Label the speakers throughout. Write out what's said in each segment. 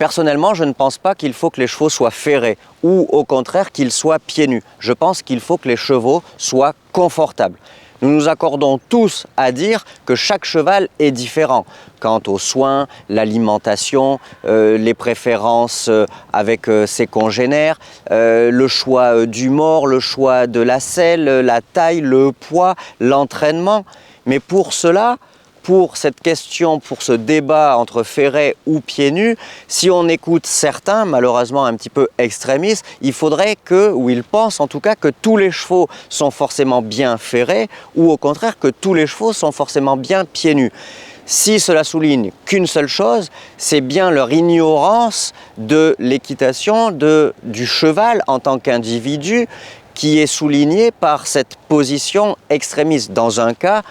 Speaker 1: Personnellement, je ne pense pas qu'il faut que les chevaux soient ferrés ou au contraire qu'ils soient pieds nus. Je pense qu'il faut que les chevaux soient confortables. Nous nous accordons tous à dire que chaque cheval est différent quant aux soins, l'alimentation, les préférences avec ses congénères, le choix du mors, le choix de la selle, la taille, le poids, l'entraînement. Mais pour cela, pour cette question, pour ce débat entre ferrés ou pieds nus, si on écoute certains, malheureusement un petit peu extrémistes, il faudrait que, ou ils pensent en tout cas, que tous les chevaux sont forcément bien ferrés, ou au contraire que tous les chevaux sont forcément bien pieds nus. Si cela souligne qu'une seule chose, c'est bien leur ignorance de l'équitation, du cheval en tant qu'individu, qui est soulignée par cette position extrémiste dans un cas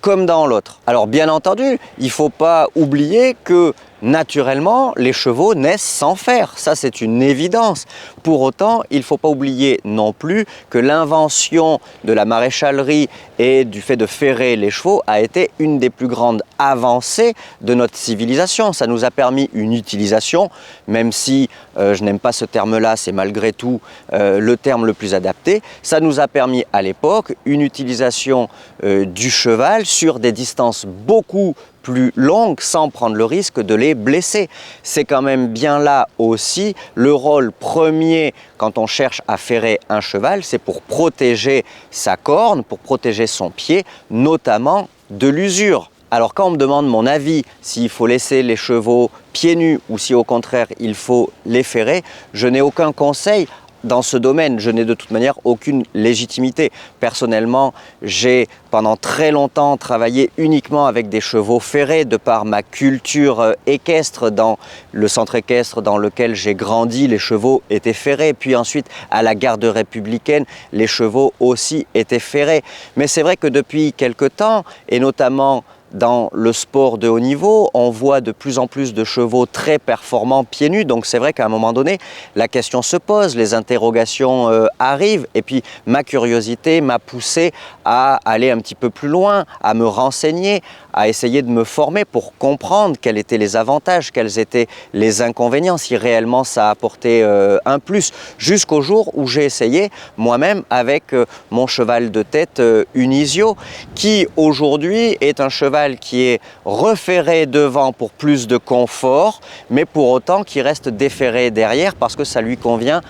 Speaker 1: comme dans l'autre. Alors bien entendu, il ne faut pas oublier que naturellement, les chevaux naissent sans fer. Ça, c'est une évidence. Pour autant, il ne faut pas oublier non plus que l'invention de la maréchalerie et du fait de ferrer les chevaux a été une des plus grandes avancées de notre civilisation. Ça nous a permis une utilisation, même si je n'aime pas ce terme-là, c'est malgré tout le terme le plus adapté. Ça nous a permis à l'époque une utilisation du cheval sur des distances beaucoup plus longues sans prendre le risque de les blesser. C'est quand même bien là aussi le rôle premier quand on cherche à ferrer un cheval, c'est pour protéger sa corne, pour protéger son pied, notamment de l'usure. Alors quand on me demande mon avis, s'il faut laisser les chevaux pieds nus ou si au contraire il faut les ferrer, je n'ai aucun conseil. Dans ce domaine, je n'ai de toute manière aucune légitimité. Personnellement, j'ai pendant très longtemps travaillé uniquement avec des chevaux ferrés de par ma culture équestre. Dans le centre équestre dans lequel j'ai grandi, les chevaux étaient ferrés. Puis ensuite, à la garde républicaine, les chevaux aussi étaient ferrés. Mais c'est vrai que depuis quelque temps, et notamment dans le sport de haut niveau, on voit de plus en plus de chevaux très performants pieds nus. Donc c'est vrai qu'à un moment donné, la question se pose, les interrogations arrivent. Et puis ma curiosité m'a poussé à aller un petit peu plus loin, à me renseigner, à essayer de me former pour comprendre quels étaient les avantages, quels étaient les inconvénients, si réellement ça apportait un plus. Jusqu'au jour où j'ai essayé moi-même avec mon cheval de tête Unisio, qui aujourd'hui est un cheval qui est referré devant pour plus de confort, mais pour autant qui reste déferré derrière parce que ça lui convient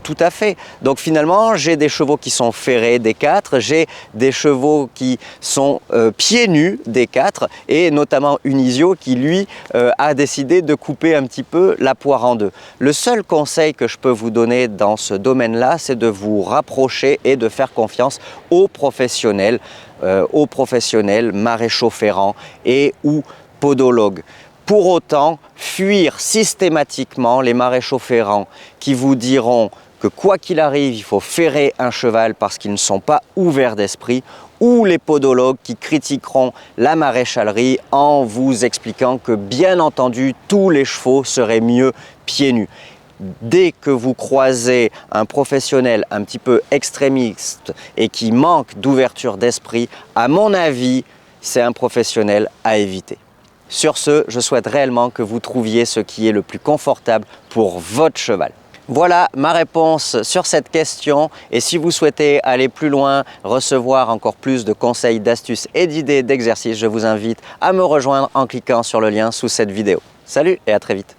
Speaker 1: tout à fait. Donc finalement, j'ai des chevaux qui sont ferrés des quatre, j'ai des chevaux qui sont pieds nus des quatre, et notamment Unisio qui lui a décidé de couper un petit peu la poire en deux. Le seul conseil que je peux vous donner dans ce domaine-là, c'est de vous rapprocher et de faire confiance aux professionnels, maréchaux ferrants et ou podologues. Pour autant, fuir systématiquement les maréchaux ferrants qui vous diront que quoi qu'il arrive, il faut ferrer un cheval parce qu'ils ne sont pas ouverts d'esprit, ou les podologues qui critiqueront la maréchalerie en vous expliquant que bien entendu, tous les chevaux seraient mieux pieds nus. Dès que vous croisez un professionnel un petit peu extrémiste et qui manque d'ouverture d'esprit, à mon avis, c'est un professionnel à éviter. Sur ce, je souhaite réellement que vous trouviez ce qui est le plus confortable pour votre cheval. Voilà ma réponse sur cette question, et si vous souhaitez aller plus loin, recevoir encore plus de conseils, d'astuces et d'idées d'exercices, je vous invite à me rejoindre en cliquant sur le lien sous cette vidéo. Salut et à très vite.